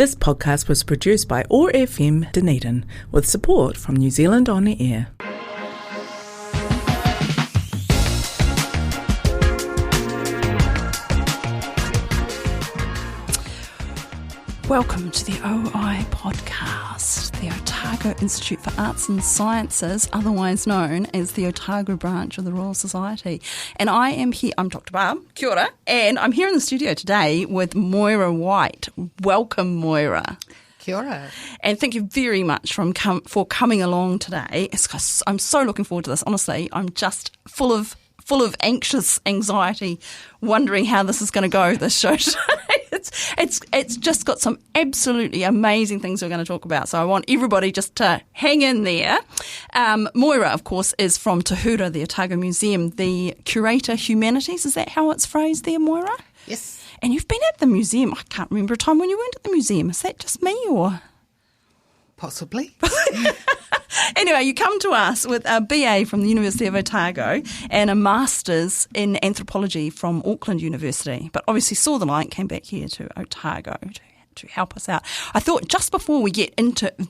This podcast was produced by OAR FM Dunedin with support from New Zealand On Air. Welcome to the OI podcast, the Otago Institute for Arts and Sciences, otherwise known as the Otago branch of the Royal Society. And I am here, I'm Dr Barb, kia ora, and I'm here in the studio today with Moira White. Welcome, Moira. Kia ora. And thank you very much for coming along today. I'm so looking forward to this. Honestly, I'm just full of anxious anxiety, wondering how this is going to go, this show today. It's just got some absolutely amazing things we're going to talk about. So I want everybody just to hang in there. Moira, of course, is from Tūhura, the Otago Museum, the Curator Humanities. Is that how it's phrased there, Moira? Yes. And you've been at the museum. I can't remember a time when you weren't at the museum. Is that just me or? Possibly. Anyway, you come to us with a BA from the University of Otago and a Master's in Anthropology from Auckland University, but obviously saw the light, came back here to Otago to help us out. I thought just before we get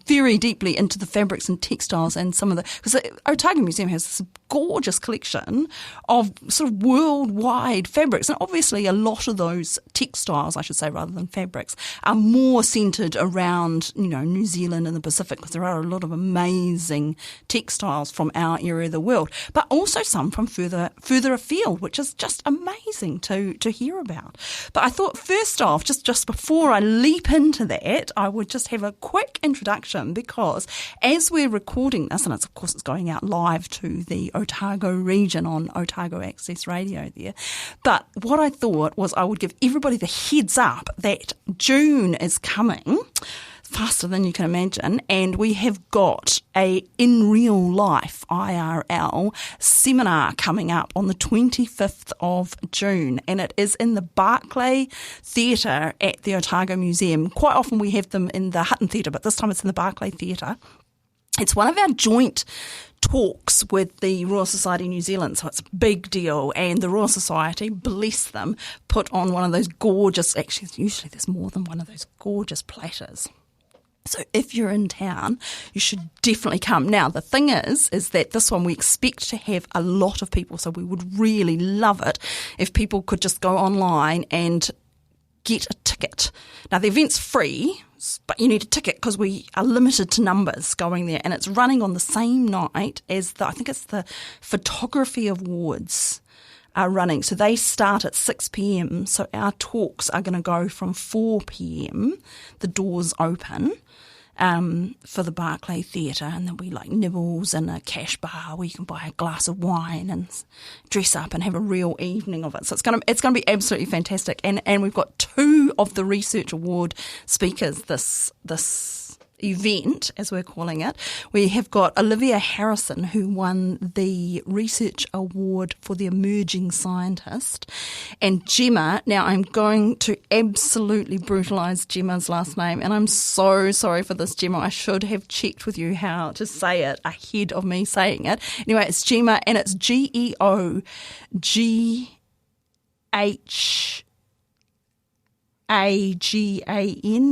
very deeply into the fabrics and textiles and some of because the Otago Museum has this gorgeous collection of sort of worldwide fabrics, and obviously a lot of those textiles, I should say, rather than fabrics, are more centred around, New Zealand and the Pacific, because there are a lot of amazing textiles from our area of the world, but also some from further afield, which is just amazing to hear about. But I thought first off, just before I leap into that, I would just have a quick introduction, because as we're recording this, and of course it's going out live to the Otago region on Otago Access Radio there, but what I thought was I would give everybody the heads up that June is coming faster than you can imagine, and we have got a in real life IRL seminar coming up on the 25th of June, and it is in the Barclay Theatre at the Otago Museum. Quite often we have them in the Hutton Theatre, but this time it's in the Barclay Theatre. It's one of our joint talks with the Royal Society New Zealand, so it's a big deal, and the Royal Society, bless them, put on one of those gorgeous, actually usually there's more than one of those gorgeous platters. So if you're in town, you should definitely come. Now, the thing is that this one we expect to have a lot of people, so we would really love it if people could just go online and get a ticket. Now, the event's free, but you need a ticket because we are limited to numbers going there, and it's running on the same night as I think it's the Photography Awards are running. So they start at 6 p.m. So our talks are going to go from 4 p.m. The doors open for the Barclay Theatre, and there'll be like nibbles and a cash bar where you can buy a glass of wine and dress up and have a real evening of it. So it's going to be absolutely fantastic. And we've got 2 of the Research Award speakers this event, as we're calling it. We have got Olivia Harrison, who won the Research Award for the Emerging Scientist, and Gemma. Now, I'm going to absolutely brutalise Gemma's last name, and I'm so sorry for this, Gemma. I should have checked with you how to say it ahead of me saying it. Anyway, it's Gemma, and it's Geoghan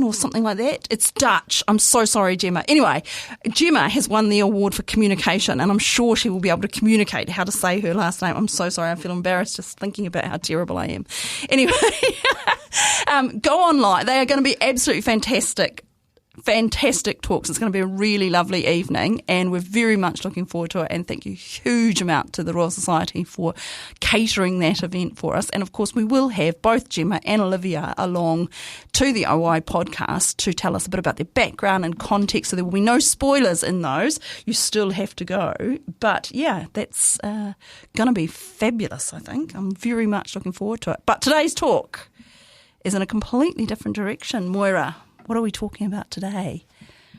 or something like that. It's Dutch. I'm so sorry, Gemma. Anyway, Gemma has won the award for communication, and I'm sure she will be able to communicate how to say her last name. I'm so sorry. I feel embarrassed just thinking about how terrible I am. Anyway, go online. They are going to be absolutely fantastic talks. It's going to be a really lovely evening, and we're very much looking forward to it, and thank you huge amount to the Royal Society for catering that event for us. And of course we will have both Gemma and Olivia along to the OI podcast to tell us a bit about their background and context, so there will be no spoilers in those. You still have to go, but yeah, that's going to be fabulous. I think I'm very much looking forward to it. But today's talk is in a completely different direction. Moira, what are we talking about today?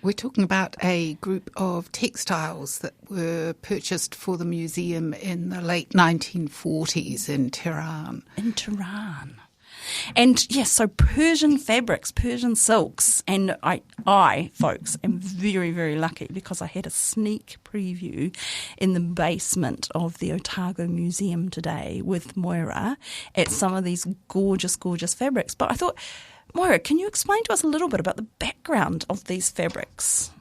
We're talking about a group of textiles that were purchased for the museum in the late 1940s in Tehran. And yes, so Persian fabrics, Persian silks, and I, folks, am very, very lucky because I had a sneak preview in the basement of the Otago Museum today with Moira at some of these gorgeous, gorgeous fabrics. But I thought Moira, can you explain to us a little bit about the background of these fabrics?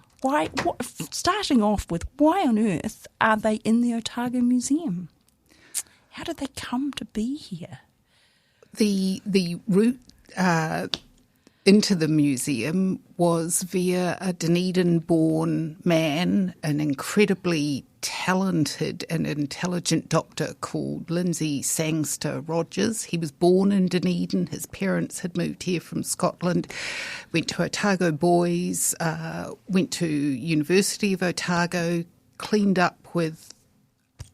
Starting off with, why on earth are they in the Otago Museum? How did they come to be here? The route into the museum was via a Dunedin-born man, an incredibly talented and intelligent doctor called Lindsay Sangster Rogers. He was born in Dunedin. His parents had moved here from Scotland, went to Otago Boys, went to Univeristy of Otago, cleaned up with,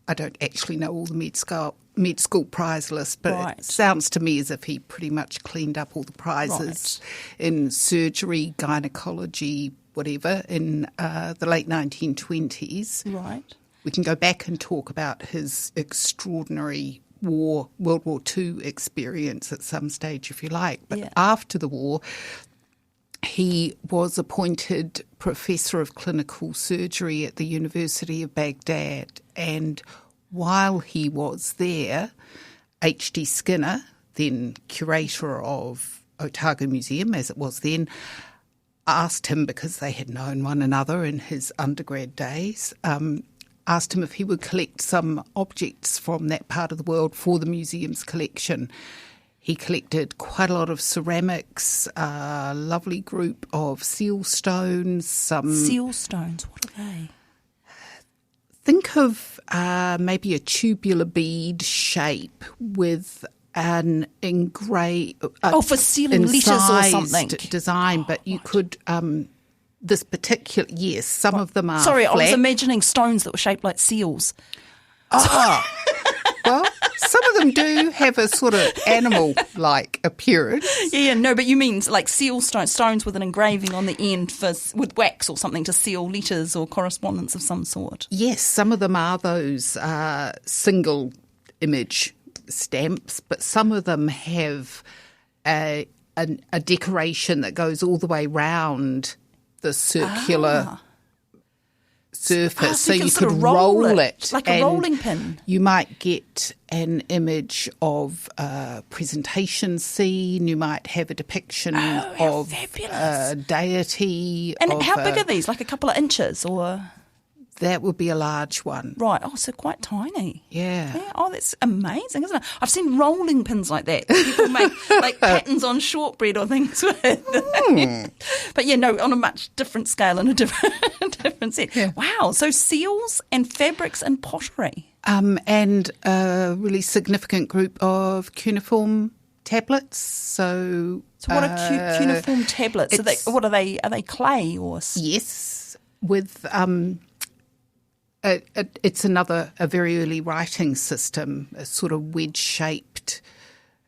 I don't actually know all the med school prize list, but It sounds to me as if he pretty much cleaned up all the prizes in surgery, gynecology, whatever, in the late 1920s. Right. We can go back and talk about his extraordinary World War II experience at some stage, if you like. But after the war, he was appointed Professor of Clinical Surgery at the University of Baghdad, and while he was there, H.D. Skinner, then Curator of Otago Museum, as it was then, asked him, because they had known one another in his undergrad days, asked him if he would collect some objects from that part of the world for the museum's collection. He collected quite a lot of ceramics, a lovely group of seal stones. Seal stones, what are they? Think of maybe a tubular bead shape with an engraved... for sealing letters or something. Design, but you could... this particular... Yes, some of them are Sorry, flat. I was imagining stones that were shaped like seals. Oh, well, some of them do have a sort of animal-like appearance. Yeah, no, but you mean like seal stones with an engraving on the end with wax or something to seal letters or correspondence of some sort. Yes, some of them are those single image stamps, but some of them have a decoration that goes all the way round the circular surface, so you could roll it like a rolling pin. You might get an image of a presentation scene. You might have a depiction of a deity. And how big are these? Like a couple of inches, or? That would be a large one. Right. Oh, so quite tiny. Yeah. Oh, that's amazing, isn't it? I've seen rolling pins like that. People make like patterns on shortbread or things with. But yeah, no, on a much different scale and a different set. Yeah. Wow. So seals and fabrics and pottery. And a really significant group of cuneiform tablets. So what are cuneiform tablets? Are they? Are they clay or? Yes, with it's a very early writing system, a sort of wedge-shaped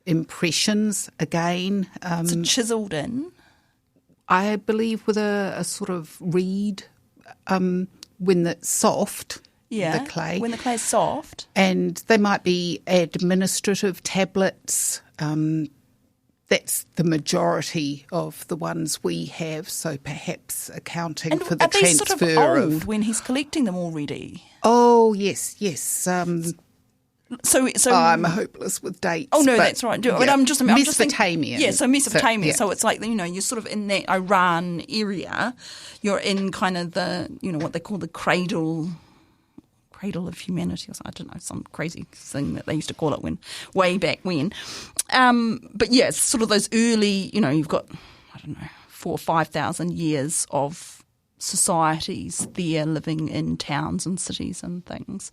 impressions again. So chiselled in? I believe with a sort of reed when it's soft, the clay. When the clay is soft. And they might be administrative tablets. That's the majority of the ones we have, so perhaps accounting for the transfer. And are they sort of old when he's collecting them already? Oh, yes. So I'm hopeless with dates. Oh no, that's right. Yeah. I'm just Mesopotamian. Yeah, so Mesopotamian. So it's like, you're sort of in that Iran area. You're in kind of the, what they call the cradle of humanity, or I don't know, some crazy thing that they used to call it way back when. But yeah, it's sort of those early, you've got, 4,000 or 5,000 years of societies there living in towns and cities and things.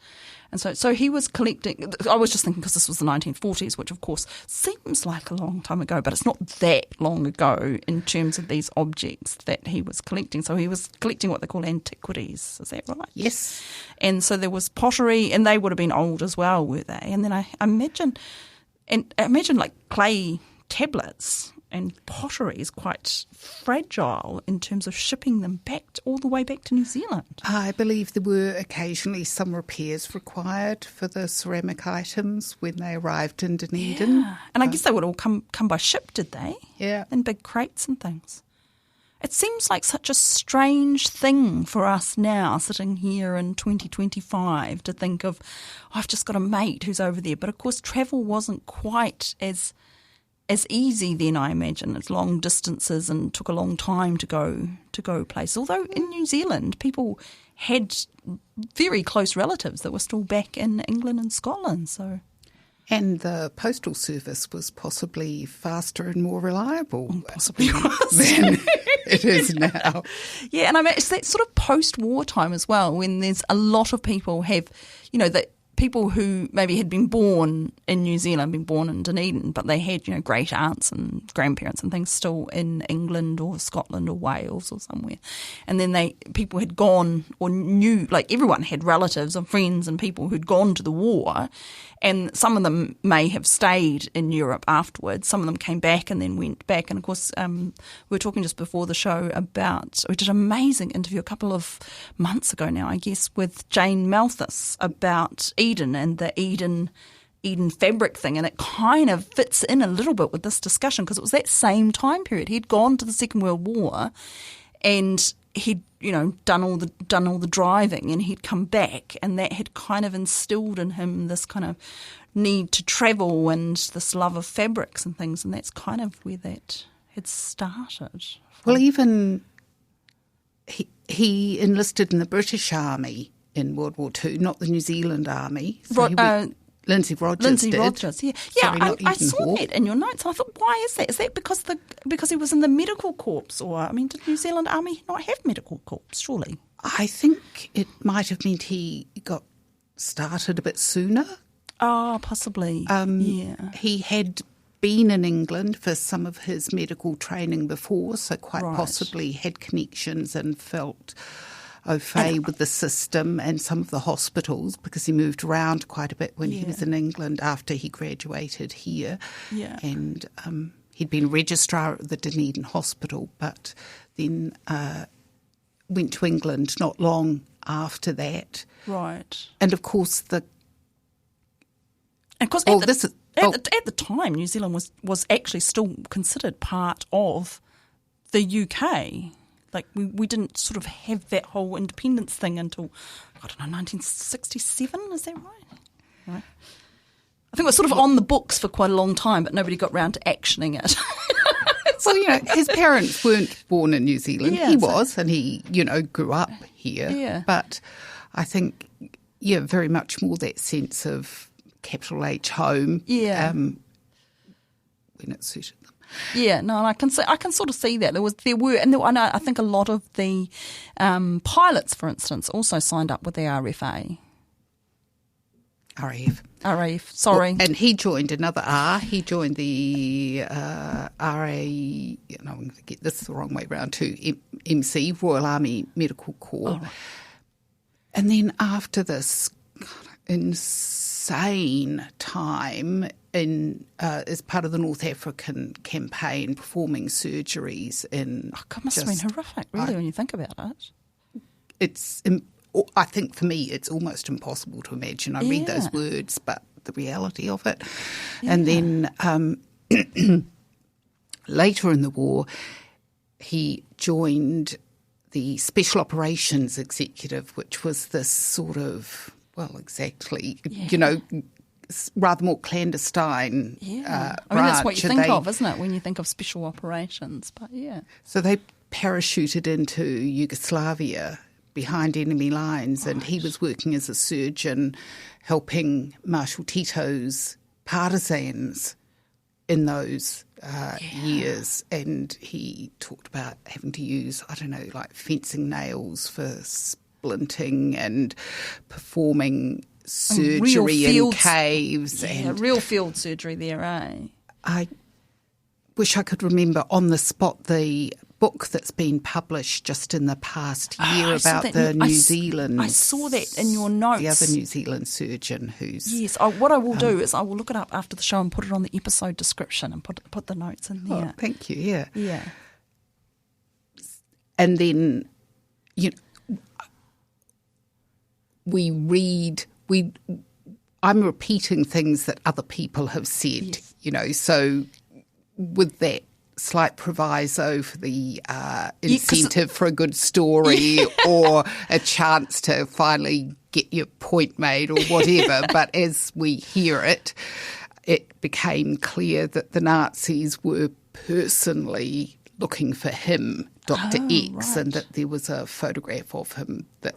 And so he was collecting, I was just thinking because this was the 1940s, which of course seems like a long time ago, but it's not that long ago in terms of these objects that he was collecting. So he was collecting what they call antiquities, is that right? Yes. And so there was pottery, and they would have been old as well, were they? And then I imagine like clay tablets and pottery is quite fragile in terms of shipping them all the way back to New Zealand. I believe there were occasionally some repairs required for the ceramic items when they arrived in Dunedin. Yeah. And I guess they would all come by ship, did they? Yeah. In big crates and things. It seems like such a strange thing for us now, sitting here in 2025, to think of, I've just got a mate who's over there. But of course, travel wasn't quite as as easy then, I imagine. It's long distances and took a long time to go places. Although in New Zealand, people had very close relatives that were still back in England and Scotland. So, and the postal service was possibly faster and more reliable possibly than it is now. Yeah, and I mean it's that sort of post-war time as well, when there's a lot of people have, that people who maybe had been born in New Zealand, been born in Dunedin, but they had, great aunts and grandparents and things still in England or Scotland or Wales or somewhere. And then people had gone or knew, like everyone had relatives and friends and people who'd gone to the war, and some of them may have stayed in Europe afterwards. Some of them came back and then went back. And of course, we were talking just before the show we did an amazing interview a couple of months ago now, I guess, with Jane Malthus about Eden and the Eden fabric thing, and it kind of fits in a little bit with this discussion because it was that same time period. He'd gone to the Second World War, and he'd done all the driving, and he'd come back, and that had kind of instilled in him this kind of need to travel and this love of fabrics and things, and that's kind of where that had started. Well, even he enlisted in the British Army in World War II, not the New Zealand Army. So Lindsay Rogers did. Yeah. I saw that in your notes. And I thought, why is that? Is that because he was in the medical corps? Or, I mean, did New Zealand Army not have medical corps, surely? I think it might have meant he got started a bit sooner. Oh, possibly, yeah. He had been in England for some of his medical training before, so quite possibly had connections and felt au fait with the system and some of the hospitals, because he moved around quite a bit when he was in England after he graduated here. Yeah. And he'd been registrar at the Dunedin Hospital, but then went to England not long after that. Right. And of course at the time, New Zealand was actually still considered part of the UK. Like, we didn't sort of have that whole independence thing until, 1967, is that right? I think it was sort of on the books for quite a long time, but nobody got round to actioning it. Well, his parents weren't born in New Zealand. Yeah, he was, and he, grew up here. Yeah. But I think, very much more that sense of capital H home. Yeah. When it suited them. Yeah, no, and I can sort of see that and I think a lot of the pilots, for instance, also signed up with the RAF. RAF, sorry. Well, and he joined another R. He joined the RA. I'm going to get this the wrong way around too. MC, Royal Army Medical Corps. Oh, right. And then after this insane time as part of the North African campaign, performing surgeries in. Oh, God, must have been horrific, really, when you think about it. I think for me, it's almost impossible to imagine. I read those words, but the reality of it. Yeah. And then later in the war, he joined the Special Operations Executive, which was this sort of, rather more clandestine branch. I mean, that's what you think of, isn't it, when you think of special operations? But yeah. So they parachuted into Yugoslavia behind enemy lines, and he was working as a surgeon helping Marshal Tito's partisans in those years. And he talked about having to use, fencing nails for splinting and performing surgery in caves. Yeah, real field surgery there, eh? I wish I could remember on the spot the book that's been published just in the past year about the New Zealand. I saw that in your notes. The other New Zealand surgeon who's... Yes, what I will do is I will look it up after the show and put it on the episode description and put the notes in there. Oh, thank you, yeah. Yeah. And then, we read... I'm repeating things that other people have said, so with that slight proviso for the incentive for a good story or a chance to finally get your point made or whatever. But as we hear it, it became clear that the Nazis were personally looking for him, Dr. X, right. and that there was a photograph of him. That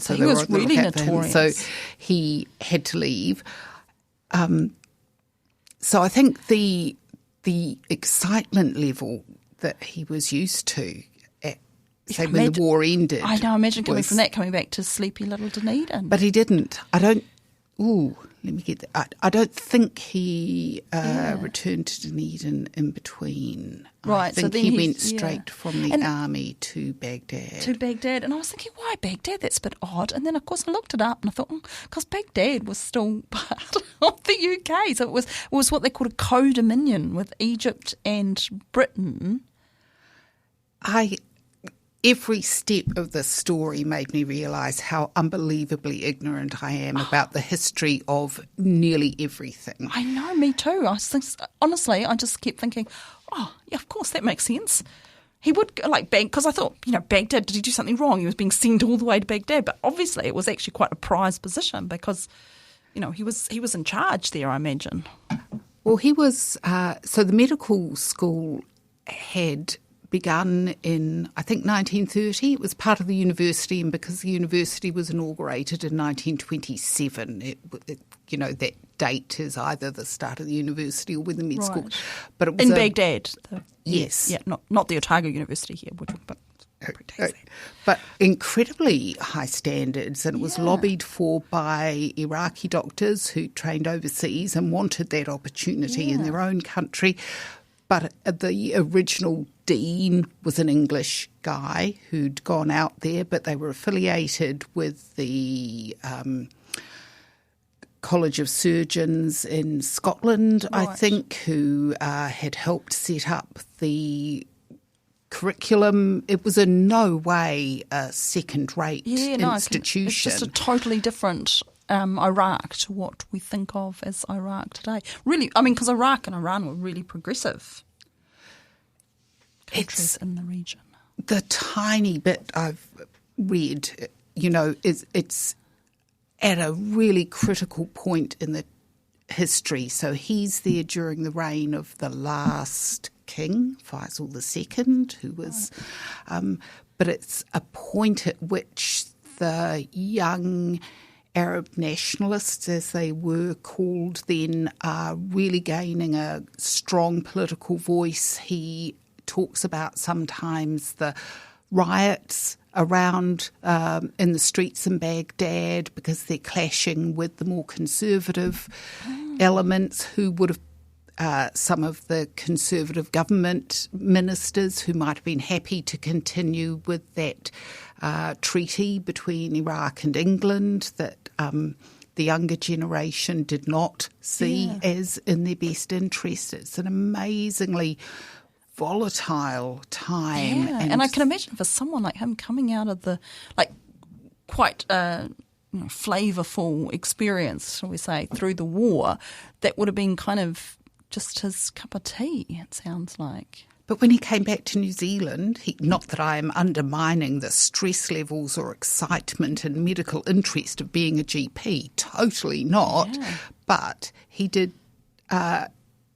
so he they were was on the really lookout for him. notorious. So he had to leave. So I think the excitement level that he was used to, say when the war ended. I know, imagine coming back to sleepy little Dunedin. But he didn't. Let me get that. I don't think he returned to Dunedin in between. Right, I think so then he went straight from the army to Baghdad. And I was thinking, why Baghdad? That's a bit odd. And then, of course, I looked it up and I thought, because Baghdad was still part of the UK. So it was what they called a co-dominion with Egypt and Britain. Every step of the story made me realise how unbelievably ignorant I am about the history of nearly everything. I know, me too. Honestly, I just kept thinking, yeah, of course, that makes sense. He would go because I thought, Baghdad, did he do something wrong? He was being sent all the way to Baghdad. But obviously it was actually quite a prized position because, he was in charge there, I imagine. Well, he was, so the medical school had begun in, I think, 1930. It was part of the university, and because the university was inaugurated in 1927, that date is either the start of the university or when the med school. But it was in Baghdad. Yes. Yeah, not the Otago University here, but incredibly high standards, and it was lobbied for by Iraqi doctors who trained overseas and wanted that opportunity in their own country. But the original dean was an English guy who'd gone out there, but they were affiliated with the College of Surgeons in Scotland, right. I think, who had helped set up the curriculum. It was in no way a second-rate institution. It's just a totally different Iraq to what we think of as Iraq today. Really, because Iraq and Iran were really progressive countries in the region. The tiny bit I've read, it's at a really critical point in the history. So he's there during the reign of the last king, Faisal II, who was... but it's a point at which the young Arab nationalists, as they were called then, are really gaining a strong political voice. He talks about sometimes the riots around in the streets in Baghdad because they're clashing with the more conservative elements who would have some of the conservative government ministers who might have been happy to continue with that treaty between Iraq and England that the younger generation did not see as in their best interest. It's an amazingly volatile time. Yeah, and I can imagine for someone like him coming out of the quite flavourful experience, shall we say, through the war, that would have been kind of just his cup of tea, it sounds like. But when he came back to New Zealand, not that I am undermining the stress levels or excitement and medical interest of being a GP, totally not, but he did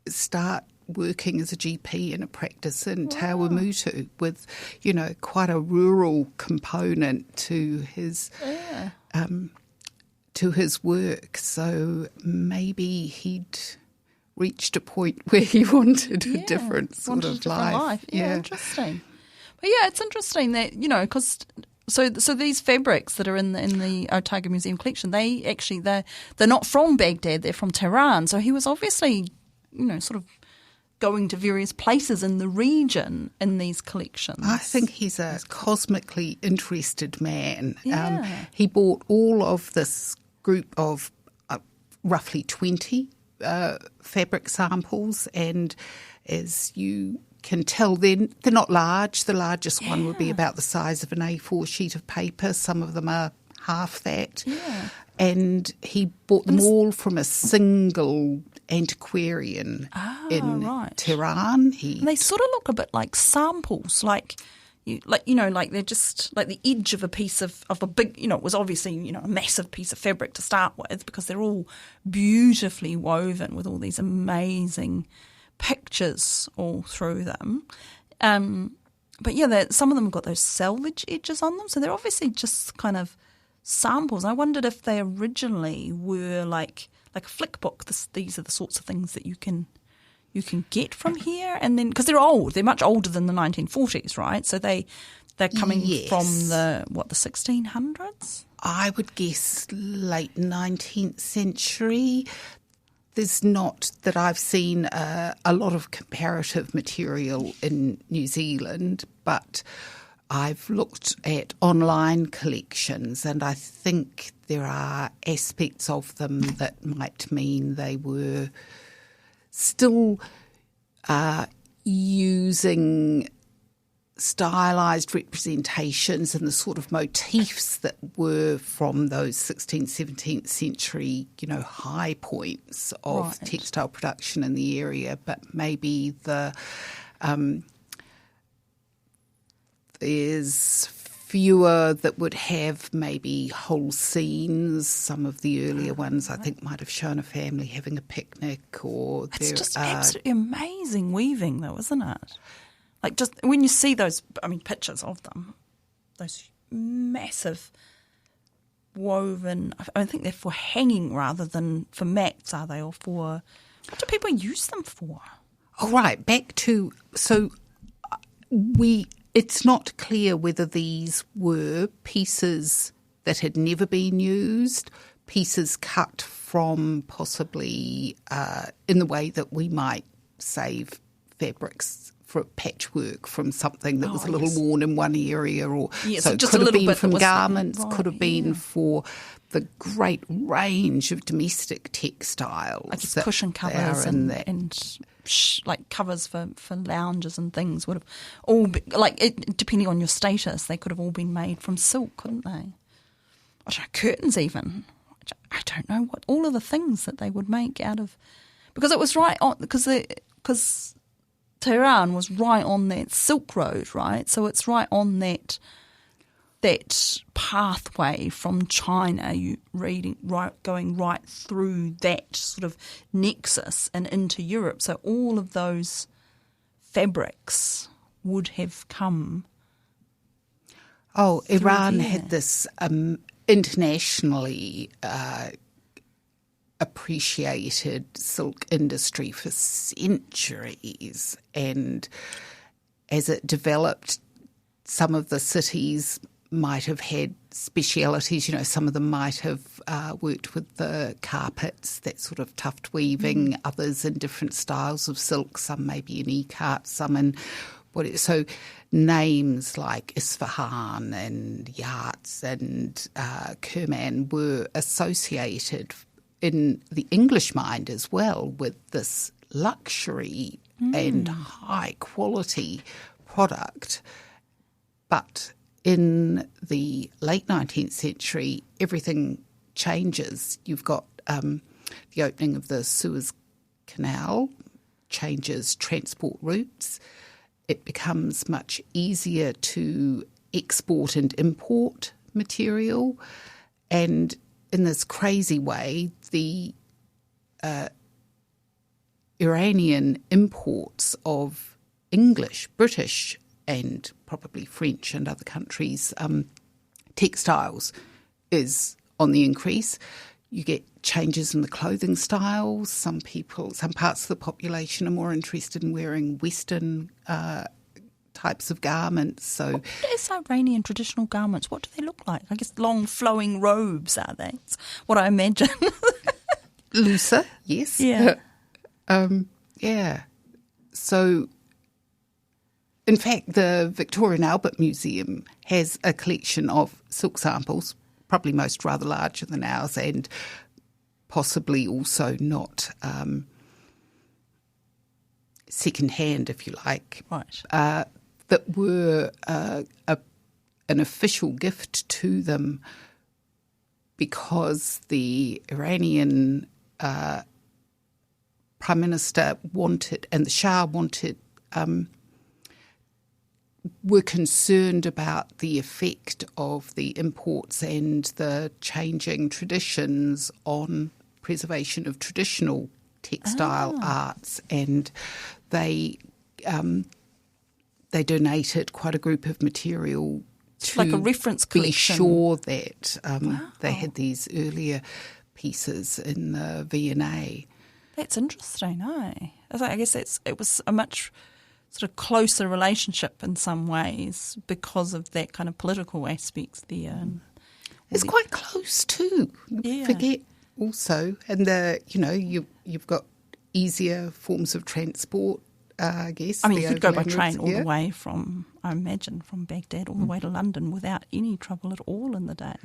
start working as a GP in a practice in Te Awamutu with, quite a rural component to his work. So maybe he'd reached a point where he wanted a different sort of life. Yeah, interesting. But it's interesting that, because so these fabrics that are in the Otago Museum collection, they're not from Baghdad, they're from Tehran. So he was obviously, sort of going to various places in the region in these collections. I think he's a cosmically interested man. He bought all of this group of roughly 20 fabric samples, and as you can tell, they're not large. The largest one would be about the size of an A4 sheet of paper. Some of them are half that. Yeah. And he bought them all from a single antiquarian in Tehran. They sort of look a bit like samples, like, they're just like the edge of a piece of a big, it was obviously, a massive piece of fabric to start with, because they're all beautifully woven with all these amazing pictures all through them. But yeah, some of them have got those selvage edges on them, so they're obviously just kind of samples. I wondered if they originally were like a flick book. These are the sorts of things that you can get from here, and then because they're much older than the 1940s, right? So they're coming from the 1600s. I would guess late 19th century. There's not that I've seen a lot of comparative material in New Zealand, but I've looked at online collections, and I think there are aspects of them that might mean they were still using stylised representations and the sort of motifs that were from those 16th, 17th century, high points of textile production in the area, but maybe there's fewer that would have maybe whole scenes. Some of the earlier ones, I think, might have shown a family having a picnic, or it's just absolutely amazing weaving, though, isn't it? Like, just when you see those, pictures of them, those massive woven, I think they're for hanging rather than for mats, are they? Or for, what do people use them for? Oh, right. Back to, so it's not clear whether these were pieces that had never been used, pieces cut from possibly in the way that we might save fabrics for patchwork from something that was a little worn in one area, or so it could have been from garments, could have been for the great range of domestic textiles, like cushion covers and like covers for lounges and things would have all been, depending on your status, they could have all been made from silk, couldn't they? I don't know, curtains even. I don't know what all of the things that they would make out of, because it was right on, because Tehran was right on that Silk Road, right? So it's right on that pathway from China, going right through that sort of nexus and into Europe. So all of those fabrics would have come. Oh, Iran had this internationally appreciated silk industry for centuries, and as it developed, some of the cities might have had specialities. Some of them might have worked with the carpets, that sort of tuft weaving, others in different styles of silk, some maybe in ikat, some in so names like Isfahan and Yats and Kerman were associated in the English mind as well with this luxury and high quality product. But in the late 19th century, everything changes. You've got the opening of the Suez Canal, changes transport routes. It becomes much easier to export and import material, and in this crazy way, the Iranian imports of English, British, and probably French and other countries' textiles is on the increase. You get changes in the clothing styles. Some parts of the population are more interested in wearing Western types of garments. So, what is Iranian traditional garments? What do they look like? I guess long flowing robes, are they? It's what I imagine. Looser, yes. Yeah. Yeah. So, in fact, the Victoria and Albert Museum has a collection of silk samples, probably most rather larger than ours, and possibly also not second-hand, if you like. Right. That were an official gift to them because the Iranian Prime Minister wanted, and the Shah wanted, were concerned about the effect of the imports and the changing traditions on preservation of traditional textile arts, and they donated quite a group of material to like a reference collection. Be sure that they had these earlier pieces in the V&A. That's interesting, eh? I guess it was a much sort of closer relationship in some ways because of that kind of political aspects there. And it's quite close too. Yeah. Forget also, and you've got easier forms of transport. I guess. I mean, you could go by train all the way from, I imagine, from Baghdad all the way to London without any trouble at all in the day.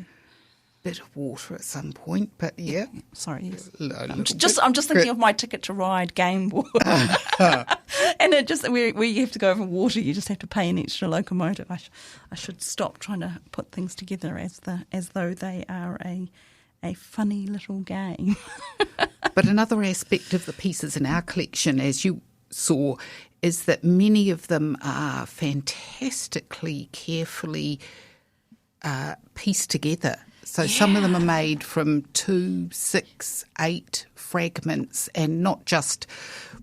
Bit of water at some point, but yeah. Sorry, yes. I'm just thinking of my Ticket to Ride game board, and it just where you have to go over water, you just have to pay an extra locomotive. I should stop trying to put things together as though they are a funny little game. But another aspect of the pieces in our collection, as you saw, is that many of them are fantastically carefully pieced together. So some of them are made from 2, 6, 8 fragments, and not just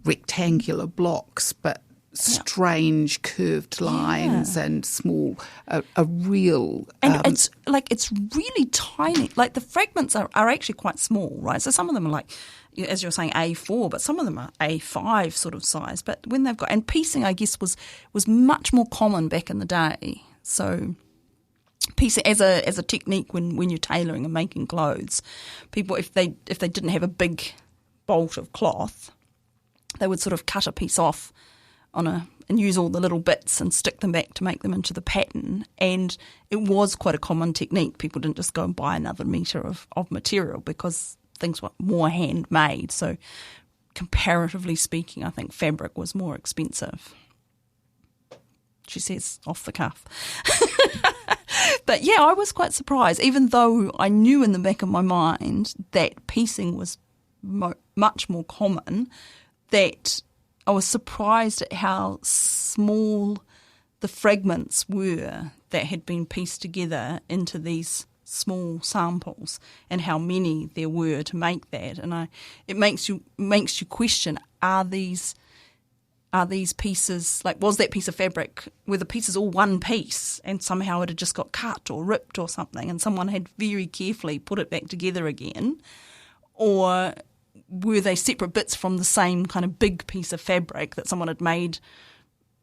rectangular blocks, but strange curved lines and small, a real... And it's really tiny. Like the fragments are actually quite small, right? So some of them are like, as you're saying, A4, but some of them are A5 sort of size. But when they've got... And piecing, I guess, was much more common back in the day. So... piecing as a technique when you're tailoring and making clothes, people if they didn't have a big bolt of cloth, they would sort of cut a piece off and use all the little bits and stick them back to make them into the pattern. And it was quite a common technique. People didn't just go and buy another metre of material because things were more handmade. So comparatively speaking, I think fabric was more expensive. She says off the cuff. But yeah, I was quite surprised, even though I knew in the back of my mind that piecing was much more common, that I was surprised at how small the fragments were that had been pieced together into these small samples, and how many there were to make that. And it makes you question: Are these pieces, like, was that piece of fabric, were the pieces all one piece and somehow it had just got cut or ripped or something and someone had very carefully put it back together again? Or were they separate bits from the same kind of big piece of fabric that someone had made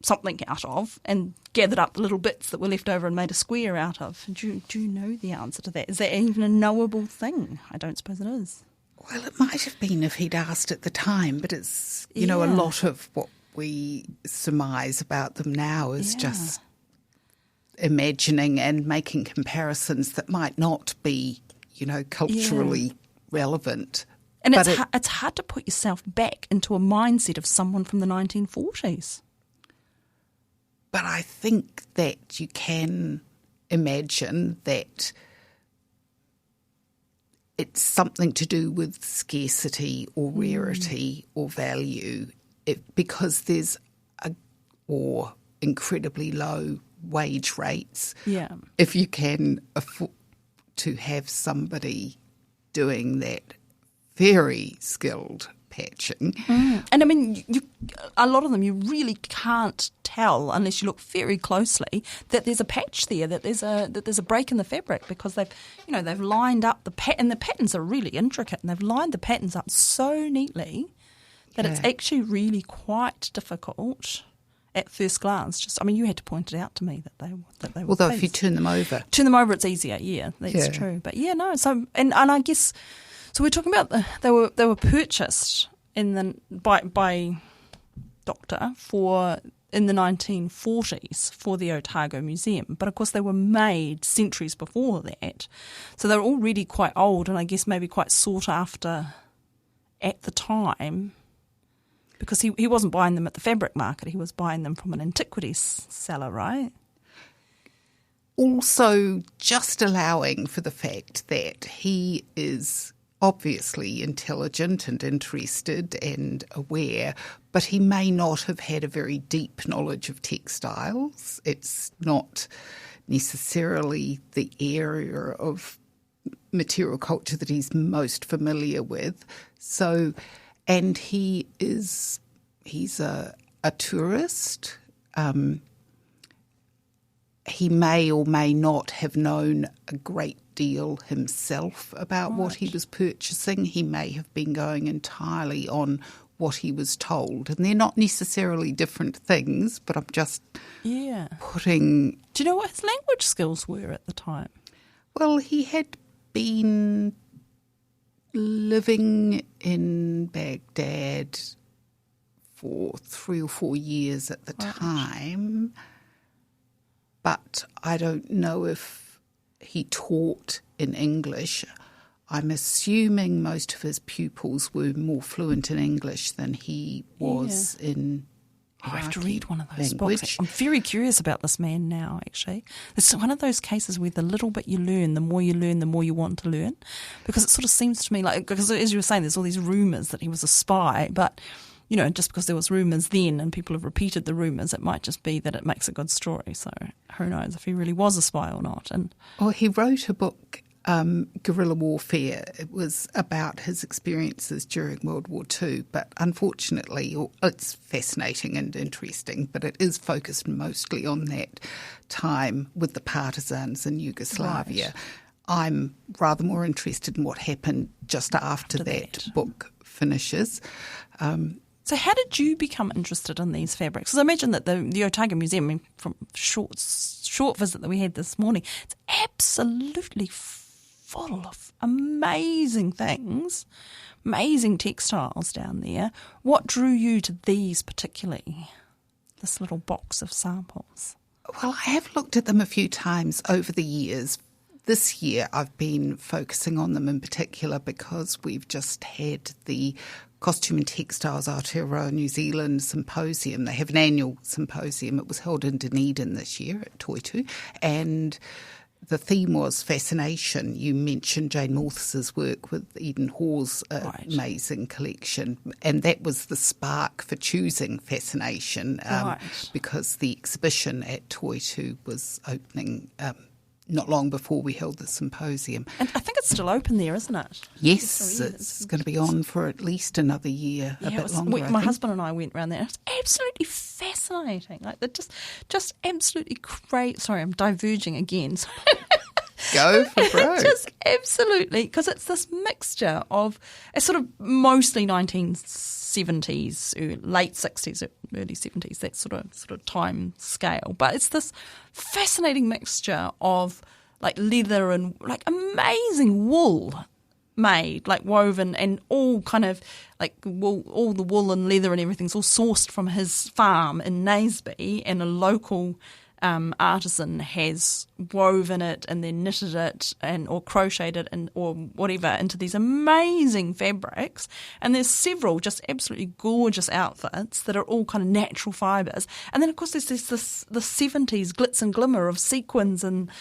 something out of and gathered up the little bits that were left over and made a square out of? Do you know the answer to that? Is that even a knowable thing? I don't suppose it is. Well, it might have been if he'd asked at the time, but it's, a lot of what we surmise about them now is just imagining and making comparisons that might not be, culturally relevant. And it's hard to put yourself back into a mindset of someone from the 1940s. But I think that you can imagine that it's something to do with scarcity or rarity or value. Because there's or incredibly low wage rates. Yeah. If you can afford to have somebody doing that very skilled patching. And I mean, a lot of them you really can't tell unless you look very closely that there's a patch there, that there's a break in the fabric, because they've lined up the pattern. The patterns are really intricate, and they've lined the patterns up so neatly that it's actually really quite difficult at first glance. You had to point it out to me that they were. Although if you turn them over, it's easier. Yeah, that's true. But so and I guess so. We're talking about they were purchased by Doctor in the 1940s for the Otago Museum, but of course they were made centuries before that, so they were already quite old, and I guess maybe quite sought after at the time. Because he wasn't buying them at the fabric market, he was buying them from an antiquities seller, right? Also, just allowing for the fact that he is obviously intelligent and interested and aware, but he may not have had a very deep knowledge of textiles. It's not necessarily the area of material culture that he's most familiar with. So, and he's a tourist. He may or may not have known a great deal himself about what he was purchasing. He may have been going entirely on what he was told. And they're not necessarily different things, but I'm just putting... Do you know what his language skills were at the time? Well, he had been living in Baghdad for 3 or 4 years at the time, but I don't know if he taught in English. I'm assuming most of his pupils were more fluent in English than he was in I have to read one of those language. books. I'm very curious about this man now, actually. It's one of those cases where the little bit you learn, the more you learn, the more you want to learn. Because it sort of seems to me like, because as you were saying, there's all these rumours that he was a spy, but, you know, just because there was rumours then and people have repeated the rumours, it might just be that it makes a good story. So who knows if he really was a spy or not. And he wrote a book, Guerrilla Warfare. It was about his experiences during World War II, but unfortunately, it's fascinating and interesting, but it is focused mostly on that time with the partisans in Yugoslavia. Right. I'm rather more interested in what happened just after that book finishes. So how did you become interested in these fabrics? Because I imagine that the Otago Museum, I mean, from short visit that we had this morning, it's absolutely full of amazing things, amazing textiles down there. What drew you to these particularly, this little box of samples? Well, I have looked at them a few times over the years. This year I've been focusing on them in particular because we've just had the Costume and Textiles Aotearoa New Zealand Symposium. They have an annual symposium. It was held in Dunedin this year at Toitu, and the theme was fascination. You mentioned Jane Morthes's work with Eden Hall's amazing collection, and that was the spark for choosing fascination because the exhibition at Toitu was opening not long before we held the symposium. And I think it's still open there, isn't it? Yes, it's going to be on for at least another year, a bit longer. My husband and I went round there. It's absolutely fascinating. Like they're just absolutely crazy. Sorry, I'm diverging again. Go for broke. Just absolutely, because it's this mixture of, it's sort of mostly 1970s, late 60s, early 70s, that sort of time scale. But it's this fascinating mixture of like leather and like amazing wool made, like woven, and all kind of like wool, all the wool and leather and everything's all sourced from his farm in Naseby, and a local artisan has woven it and then knitted it or crocheted it or whatever into these amazing fabrics. And there's several just absolutely gorgeous outfits that are all kind of natural fibres. And then of course there's the 70s glitz and glimmer of sequins and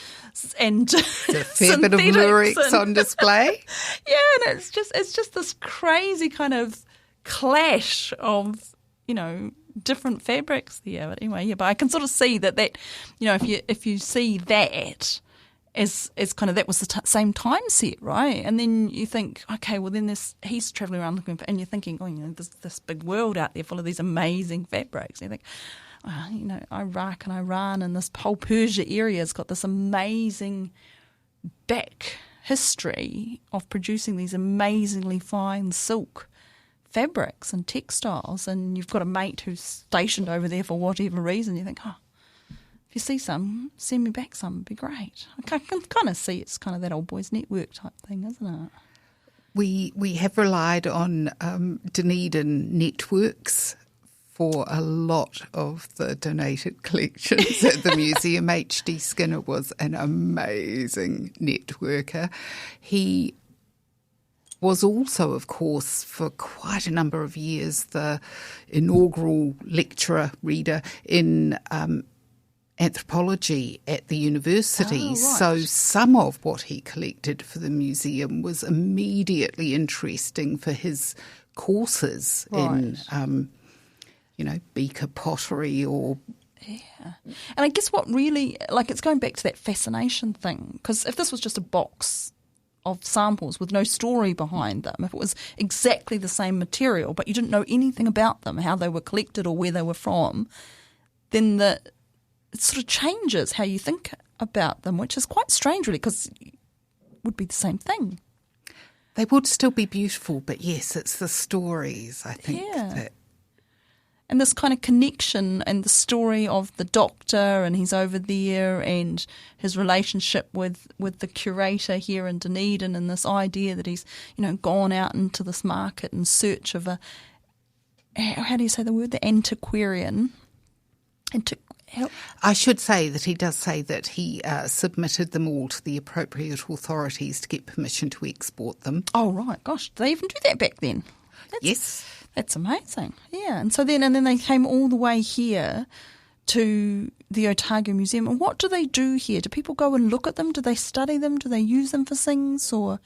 a fair bit of lyrics on display. Yeah, and it's just this crazy kind of clash of, you know, different fabrics there. But anyway, but I can sort of see that, you know, if you see that as kind of, that was the same time set, right? And then you think, okay, well then he's travelling around looking for, and you're thinking, oh, you know, there's this big world out there full of these amazing fabrics. And you think, oh, you know, Iraq and Iran and this whole Persia area has got this amazing back history of producing these amazingly fine silk fabrics and textiles, and you've got a mate who's stationed over there for whatever reason. You think, oh, if you see some, send me back some, it'd be great. I can kind of see it's kind of that old boys network type thing, isn't it? We have relied on Dunedin networks for a lot of the donated collections at the museum. H.D. Skinner was an amazing networker. He was also, of course, for quite a number of years, the inaugural lecturer, reader in anthropology at the university. Oh, right. So some of what he collected for the museum was immediately interesting for his courses in, beaker pottery or... Yeah. And I guess what really, it's going back to that fascination thing, because if this was just a box of samples with no story behind them, if it was exactly the same material but you didn't know anything about them, how they were collected or where they were from, then it sort of changes how you think about them, which is quite strange really, because it would be the same thing. They would still be beautiful, but yes, it's the stories, I think, that... And this kind of connection and the story of the doctor, and he's over there, and his relationship with the curator here in Dunedin, and this idea that he's, gone out into this market in search of how do you say the word? The antiquarian. I should say that he does say that he submitted them all to the appropriate authorities to get permission to export them. Oh, right. Gosh, did they even do that back then? Yes. That's amazing. Yeah. And so then they came all the way here to the Otago Museum. And what do they do here? Do people go and look at them? Do they study them? Do they use them for things? Or?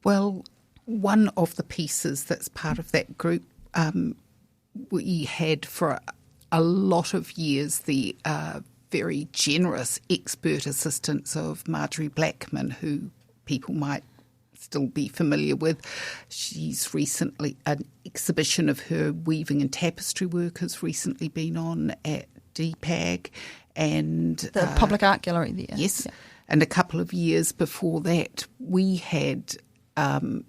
Well, one of the pieces that's part of that group, we had for a lot of years the very generous expert assistance of Marjorie Blackman, who people might still be familiar with. She's recently, an exhibition of her weaving and tapestry work has recently been on at DPAG. And the Public Art Gallery there. Yes. Yeah. And a couple of years before that, we had an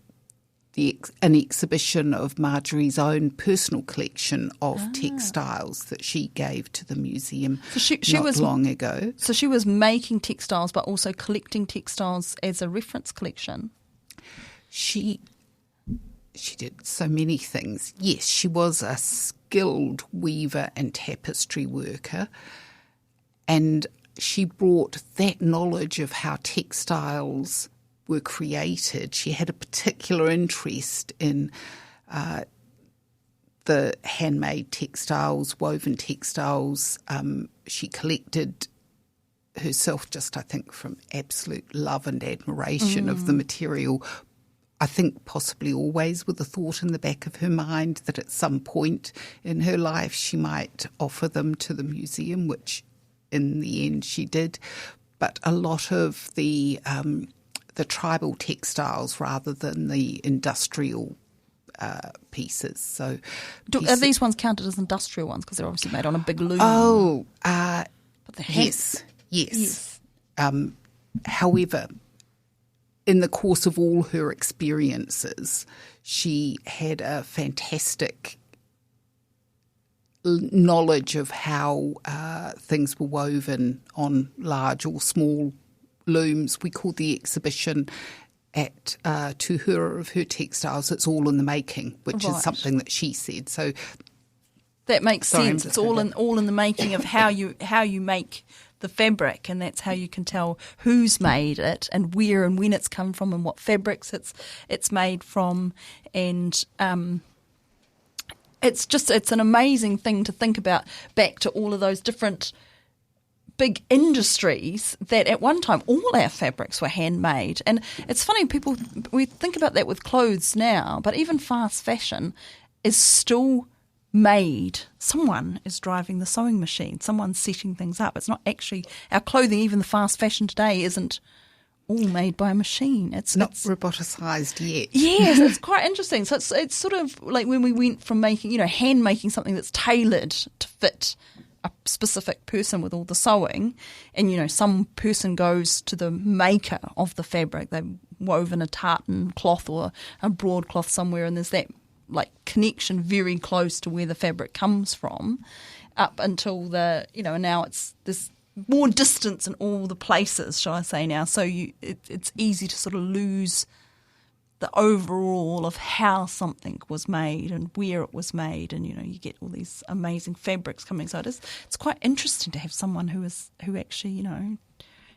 exhibition of Marjorie's own personal collection of textiles that she gave to the museum long ago. So she was making textiles but also collecting textiles as a reference collection. She did so many things. Yes, she was a skilled weaver and tapestry worker, and she brought that knowledge of how textiles were created. She had a particular interest in the handmade textiles, woven textiles. She collected herself just, I think, from absolute love and admiration of the material. I think possibly always with the thought in the back of her mind that at some point in her life she might offer them to the museum, which in the end she did. But a lot of the tribal textiles rather than the industrial pieces. So, are these ones counted as industrial ones because they're obviously made on a big loom? Oh, but yes. However, in the course of all her experiences, she had a fantastic knowledge of how things were woven on large or small looms. We called the exhibition at Tūhura of her textiles, It's All in the Making, which is something that she said. So that makes sense. It's all in the making of how you make the fabric, and that's how you can tell who's made it and where and when it's come from and what fabrics it's made from. And it's an amazing thing to think about, back to all of those different big industries that at one time all our fabrics were handmade. And it's funny, we think about that with clothes now, but even fast fashion is still made. Someone is driving the sewing machine. Someone's setting things up. It's not actually our clothing. Even the fast fashion today isn't all made by a machine. It's not roboticized yet. Yes, it's quite interesting. So it's sort of like when we went from making, hand making something that's tailored to fit a specific person with all the sewing, and some person goes to the maker of the fabric. They've woven a tartan cloth or a broadcloth somewhere, and there's that connection very close to where the fabric comes from, up until now there's more distance in all the places, shall I say now. So it's easy to sort of lose the overall of how something was made and where it was made, and you get all these amazing fabrics coming. So it's quite interesting to have someone who actually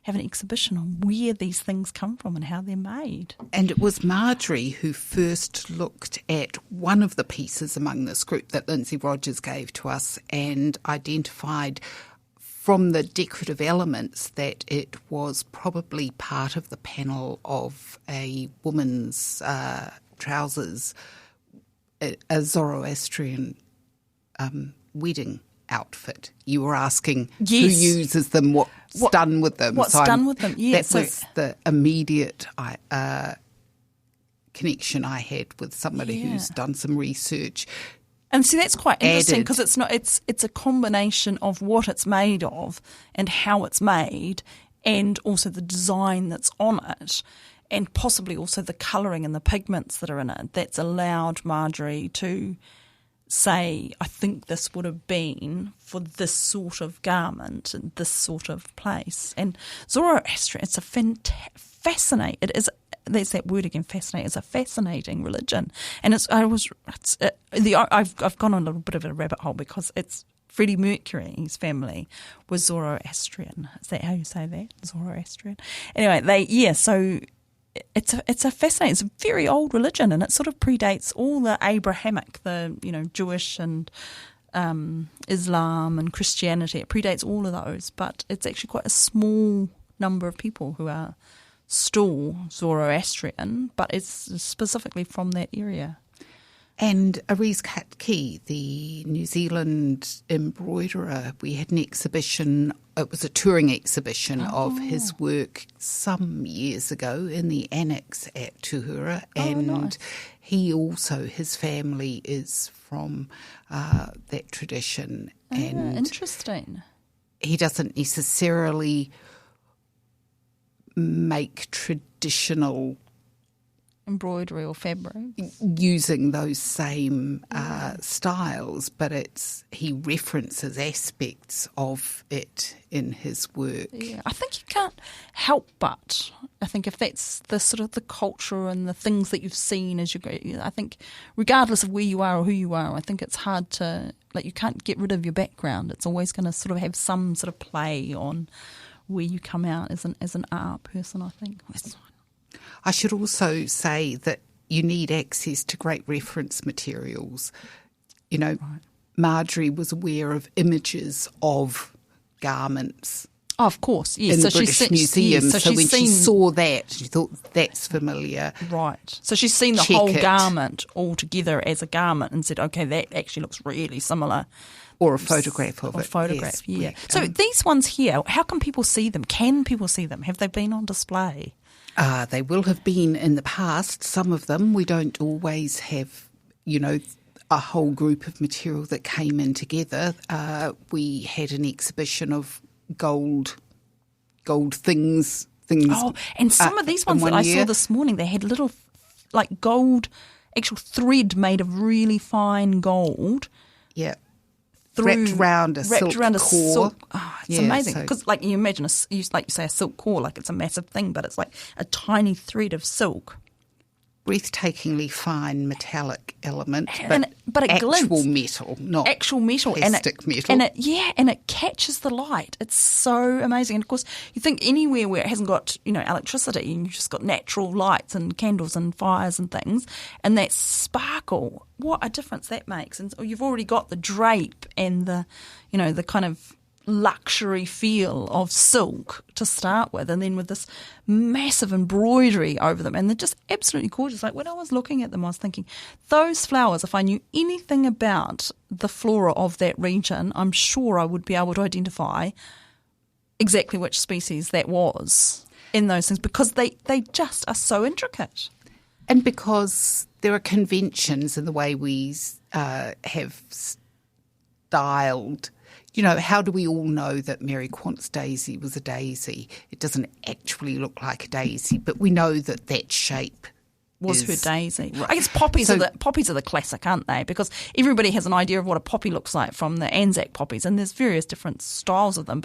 have an exhibition on where these things come from and how they're made. And it was Marjorie who first looked at one of the pieces among this group that Lindsay Rogers gave to us and identified from the decorative elements that it was probably part of the panel of a woman's trousers, a Zoroastrian wedding outfit. You were asking who uses them, what's done with them. What's done with them, yeah. That was the immediate connection I had with somebody who's done some research. And see, that's quite interesting because it's a combination of what it's made of and how it's made, and also the design that's on it, and possibly also the colouring and the pigments that are in it that's allowed Marjorie to say, I think this would have been for this sort of garment and this sort of place. And Zoroastrian, it's a fascinating. It is. There's that word again, fascinating. It's a fascinating religion, and I've gone on a little bit of a rabbit hole because it's Freddie Mercury's family was Zoroastrian. Is that how you say that? Zoroastrian. Anyway, so it's a fascinating. It's a very old religion, and it sort of predates all the Abrahamic, Jewish and Islam and Christianity. It predates all of those, but it's actually quite a small number of people who are still Zoroastrian, but it's specifically from that area. And Arise Katki, the New Zealand embroiderer, we had an exhibition, it was a touring exhibition of his work some years ago in the annex at Tūhura, and nice. he also, his family is from that tradition. And interesting. He doesn't necessarily make traditional embroidery or fabric using those same styles, but he references aspects of it in his work. Yeah, I think you can't help but. I think if that's the sort of the culture and the things that you've seen as you go, I think regardless of where you are or who you are, I think it's hard to, you can't get rid of your background. It's always going to sort of have some sort of play on where you come out as an art person, I think. I should also say that you need access to great reference materials. Right. Marjorie was aware of images of garments. Oh, of course, yes. In the British Museum. Yes, so when she saw that, she thought, that's familiar. Right. So she's seen the whole garment all together as a garment and said, okay, that actually looks really similar. Or a photograph of it. Photograph, yes. Yeah. So these ones here, how can people see them? Can people see them? Have they been on display? They will have been in the past, some of them. We don't always have, a whole group of material that came in together. We had an exhibition of gold things. Oh, and some of these ones that I saw this morning, they had little, gold, actual thread made of really fine gold. Yeah. Wrapped around a silk core. Oh, it's amazing because, you imagine, you say a silk core, it's a massive thing, but it's like a tiny thread of silk. Breathtakingly fine metallic element, but it actual glints. metal, not actual metal, plastic metal. And it catches the light. It's so amazing. And of course, you think anywhere where it hasn't got electricity, and you've just got natural lights and candles and fires and things, and that sparkle. What a difference that makes! And you've already got the drape and the the kind of luxury feel of silk to start with, and then with this massive embroidery over them, and they're just absolutely gorgeous. When I was looking at them, I was thinking, those flowers, if I knew anything about the flora of that region, I'm sure I would be able to identify exactly which species that was in those things, because they just are so intricate. And because there are conventions in the way we have styled. How do we all know that Mary Quant's daisy was a daisy? It doesn't actually look like a daisy, but we know that shape was her daisy. Right. I guess poppies are the classic, aren't they? Because everybody has an idea of what a poppy looks like from the Anzac poppies, and there's various different styles of them.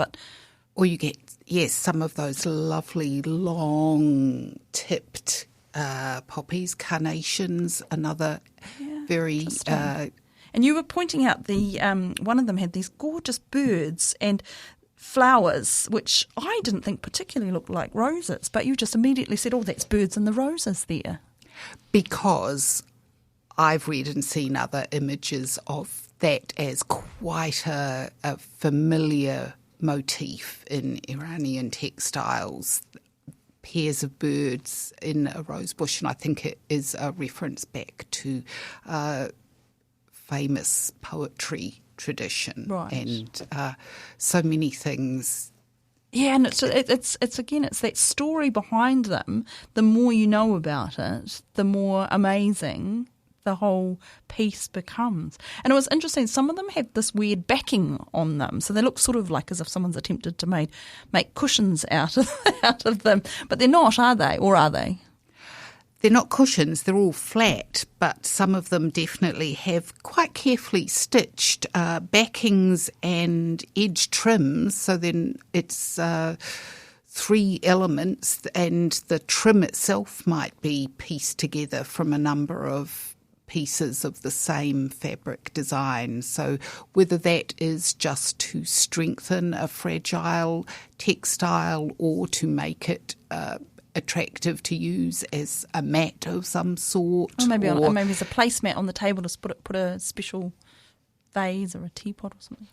Or you get some of those lovely long tipped poppies, carnations, another very. And you were pointing out the one of them had these gorgeous birds and flowers, which I didn't think particularly looked like roses, but you just immediately said, oh, that's birds and the roses there. Because I've read and seen other images of that as quite a familiar motif in Iranian textiles, pairs of birds in a rose bush, and I think it is a reference back to famous poetry tradition, right. And so many things. Yeah, and it's again, it's that story behind them. The more you know about it, the more amazing the whole piece becomes. And it was interesting, some of them had this weird backing on them, so they look sort of like as if someone's attempted to make cushions out of them. But they're not, are they? Or are they? They're not cushions, they're all flat, but some of them definitely have quite carefully stitched backings and edge trims, so then it's 3 elements, and the trim itself might be pieced together from a number of pieces of the same fabric design. So whether that is just to strengthen a fragile textile or to make it attractive to use as a mat of some sort. Or maybe there's a placemat on the table to put a special vase or a teapot or something.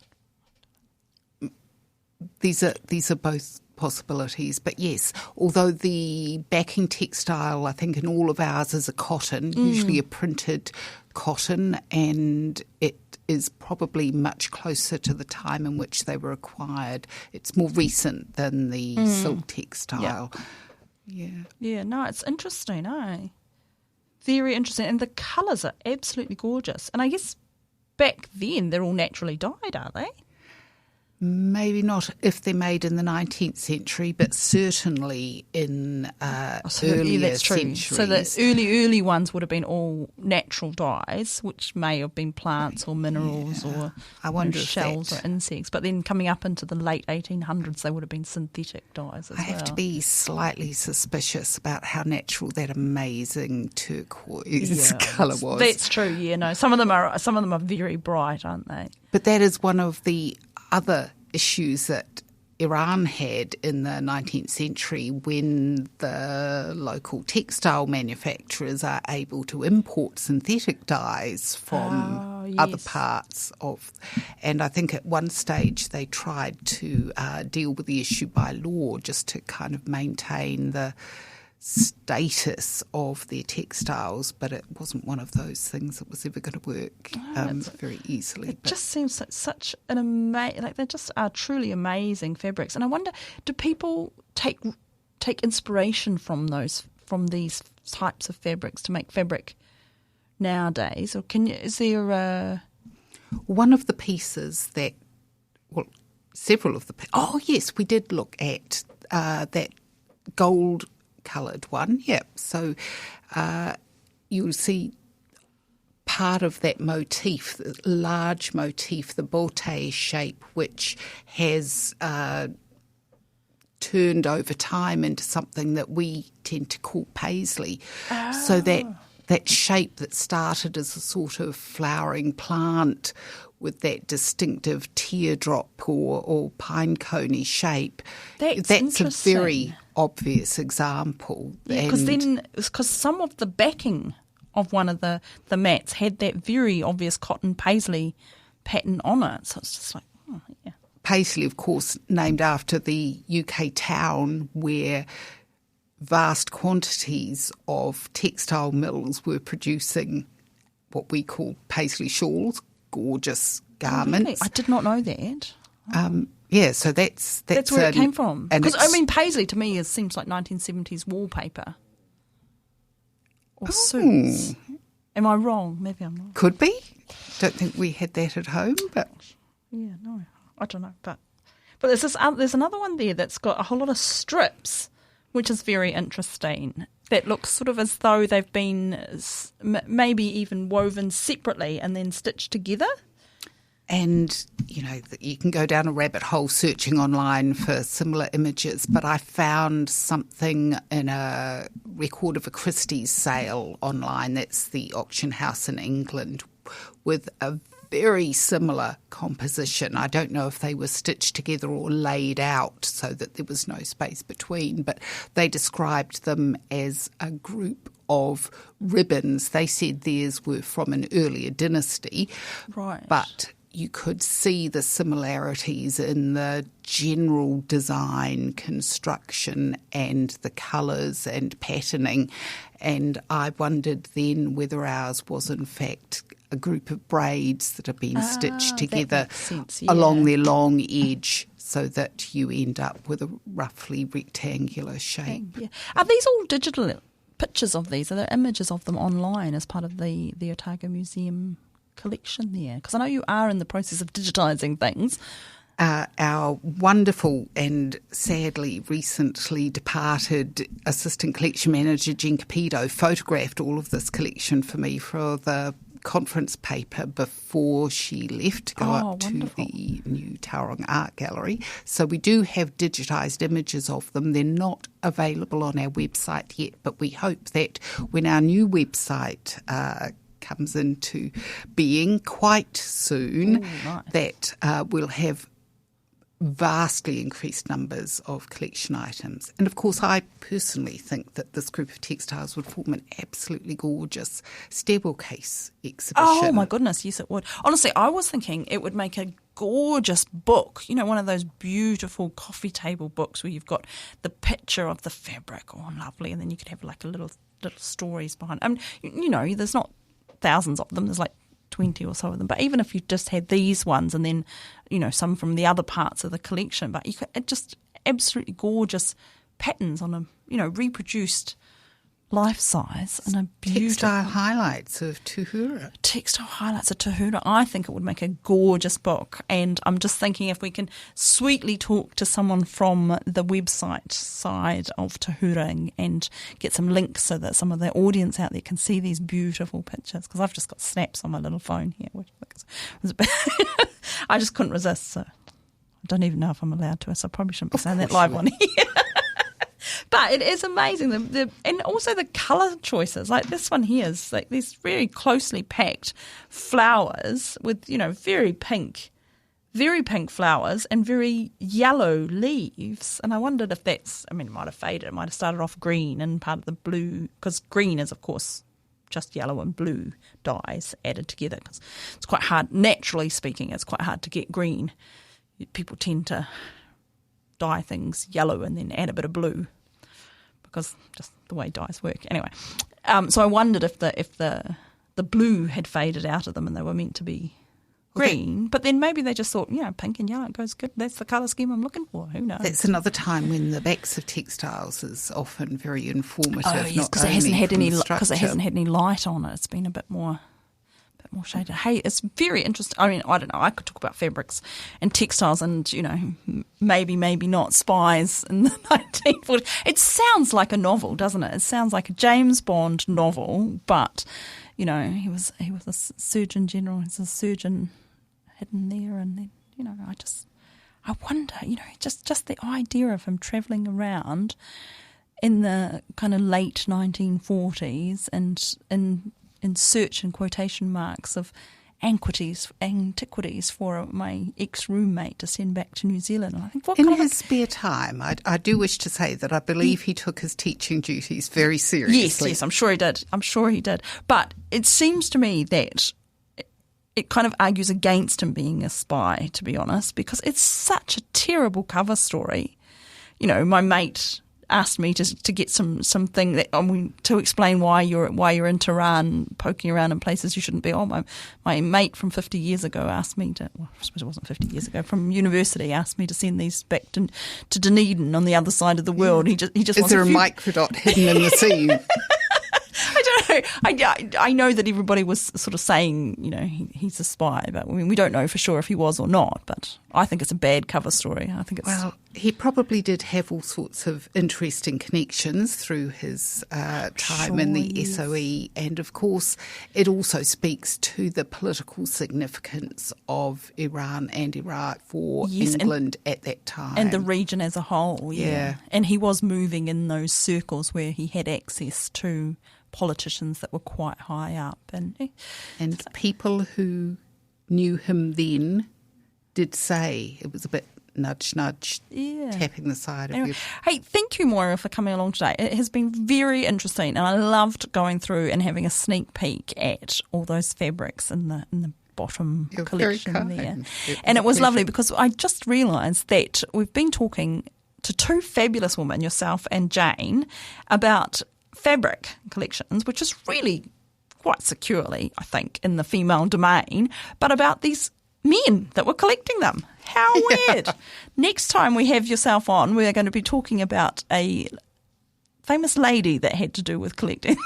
These are both possibilities, but yes, although the backing textile, I think in all of ours, is a cotton, usually a printed cotton, and it is probably much closer to the time in which they were acquired. It's more recent than the silk textile. Yeah, no, it's interesting, Very interesting. And the colours are absolutely gorgeous. And I guess back then they're all naturally dyed, are they? Maybe not if they're made in the 19th century, but certainly in earlier centuries. So the early ones would have been all natural dyes, which may have been plants or minerals or I wonder shells or insects. But then coming up into the late 1800s, they would have been synthetic dyes as well. I have to be slightly suspicious about how natural that amazing turquoise colour was. That's true. Yeah, no, some of them are very bright, aren't they? But that is one of the other issues that Iran had in the 19th century when the local textile manufacturers are able to import synthetic dyes from other parts of. And I think at one stage they tried to deal with the issue by law just to kind of maintain the status of their textiles, but it wasn't one of those things that was ever going to work very easily. It just seems like such an amazing, they just are truly amazing fabrics. And I wonder, do people take inspiration from these types of fabrics to make fabric nowadays, or is there one of the pieces that, several of the yes, we did look at that gold coloured one, so you'll see part of that motif, the large motif, the botte shape, which has turned over time into something that we tend to call paisley. So that shape that started as a sort of flowering plant with that distinctive teardrop or pinecone shape, that's a very obvious example. Yeah, because some of the backing of one of the mats had that very obvious cotton paisley pattern on it. So it's just like, Paisley, of course, named after the UK town where vast quantities of textile mills were producing what we call paisley shawls, gorgeous garments. Really? I did not know that. So that's where it came from. Because paisley to me seems like 1970s wallpaper or suits. Am I wrong? Maybe I'm wrong. Could be. Don't think we had that at home, but no, I don't know. But there's another one there that's got a whole lot of strips, which is very interesting. That looks sort of as though they've been maybe even woven separately and then stitched together. And, you can go down a rabbit hole searching online for similar images, but I found something in a record of a Christie's sale online, that's the auction house in England, with a very similar composition. I don't know if they were stitched together or laid out so that there was no space between, but they described them as a group of ribbons. They said theirs were from an earlier dynasty, right? But you could see the similarities in the general design, construction and the colours and patterning. And I wondered then whether ours was in fact a group of braids that have been stitched together along their long edge so that you end up with a roughly rectangular shape. Yeah. Are these all digital pictures of these? Are there images of them online as part of the Otago Museum collection there? Because I know you are in the process of digitising things. Our wonderful and sadly recently departed assistant collection manager, Jen Capito, photographed all of this collection for me for the conference paper before she left to go up wonderful. to the new Tauranga Art Gallery. So we do have digitised images of them. They're not available on our website yet, but we hope that when our new website comes into being quite soon, that we'll have vastly increased numbers of collection items. And of course, I personally think that this group of textiles would form an absolutely gorgeous staircase exhibition. Oh my goodness, yes it would. Honestly, I was thinking it would make a gorgeous book, you know, one of those beautiful coffee table books where you've got the picture of the fabric, lovely, and then you could have like a little stories behind. You know, there's not thousands of them, there's like 20 or so of them, but even if you just had these ones and then, you know, some from the other parts of the collection, but you could just absolutely gorgeous patterns on a, you know, reproduced life size and a beautiful textile highlights of Tūhura. I think it would make a gorgeous book, and I'm just thinking if we can sweetly talk to someone from the website side of Tūhura and get some links so that some of the audience out there can see these beautiful pictures, because I've just got snaps on my little phone here, which was a bit I just couldn't resist, so I don't even know if I'm allowed to, so I probably shouldn't be saying that live on here. But it is amazing, and also the colour choices. Like this one here is like these very closely packed flowers with, you know, very pink flowers and very yellow leaves. And I wondered if that's, I mean, it might have faded. It might have started off green and part of the blue, because green is, of course, just yellow and blue dyes added together, because it's quite hard, naturally speaking, it's quite hard to get green. People tend to dye things yellow and then add a bit of blue, because just the way dyes work. Anyway, so I wondered if the blue had faded out of them and they were meant to be green, but then maybe they just thought, pink and yellow, it goes good. That's the colour scheme I'm looking for. Who knows? That's another time when the backs of textiles is often very informative. Oh yes, because it hasn't had any light on it. It's been a bit more shaded. Hey, it's very interesting. I mean, I don't know. I could talk about fabrics and textiles and, you know, maybe not spies in the 1940s. It sounds like a novel, doesn't it? It sounds like a James Bond novel, but, you know, he was a Surgeon General. He's a surgeon hidden there, and then, you know, I wonder, you know, just the idea of him travelling around in the kind of late 1940s and in search and quotation marks of antiquities for my ex-roommate to send back to New Zealand. And I think in his spare time, I do wish to say that I believe he took his teaching duties very seriously. Yes, I'm sure he did. But it seems to me that it kind of argues against him being a spy, to be honest, because it's such a terrible cover story. You know, my mate asked me to get something that to explain why you're in Tehran, poking around in places you shouldn't be. My mate from 50 years ago asked me to. Well, I suppose it wasn't 50 years ago. From Univeristy, asked me to send these back to Dunedin on the other side of the world. He just is there a microdot hidden in the sea? I don't know. I know that everybody was sort of saying, you know, he's a spy, but I mean, we don't know for sure if he was or not. But I think it's a bad cover story. I think it's he probably did have all sorts of interesting connections through his time in the SOE, and of course, it also speaks to the political significance of Iran and Iraq for England at that time, and the region as a whole. Yeah, and he was moving in those circles where he had access to politicians that were quite high up, and people who knew him then did say it was a bit nudge, tapping the side of you. Hey, thank you, Moira, for coming along today. It has been very interesting, and I loved going through and having a sneak peek at all those fabrics in the bottom You're collection very there. kind. And it was lovely because I just realised that we've been talking to two fabulous women, yourself and Jane, about fabric collections, which is really quite securely, I think, in the female domain, but about these men that were collecting them. How weird. Yeah. Next time we have yourself on, we're going to be talking about a famous lady that had to do with collecting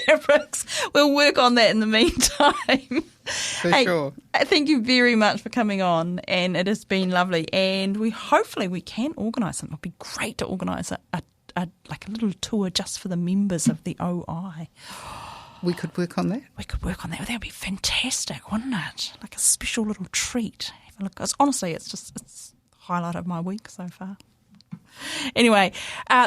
fabrics. We'll work on that in the meantime. For sure. Thank you very much for coming on, and it has been lovely. And hopefully we can organise something. It would be great to organise a little tour just for the members of the OI. We could work on that. We could work on that. That would be fantastic, wouldn't it? Like a special little treat. Have a look. Honestly, it's the highlight of my week so far. Anyway,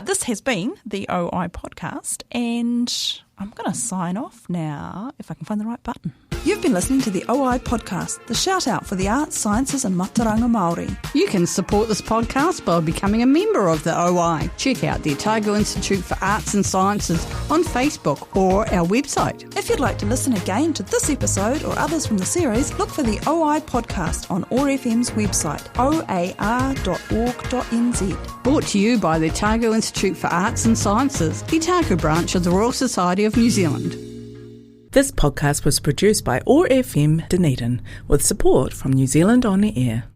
this has been the OI podcast, and I'm going to sign off now if I can find the right button. You've been listening to the OI podcast, the shout out for the arts, sciences and Mataranga Māori. You can support this podcast by becoming a member of the OI. Check out the Otago Institute for Arts and Sciences on Facebook or our website. If you'd like to listen again to this episode or others from the series, look for the OI podcast on ORFM's website, oar.org.nz. Brought to you by the Otago Institute for Arts and Sciences, the Otago branch of the Royal Society of New Zealand. This podcast was produced by ORFM Dunedin with support from New Zealand On the Air.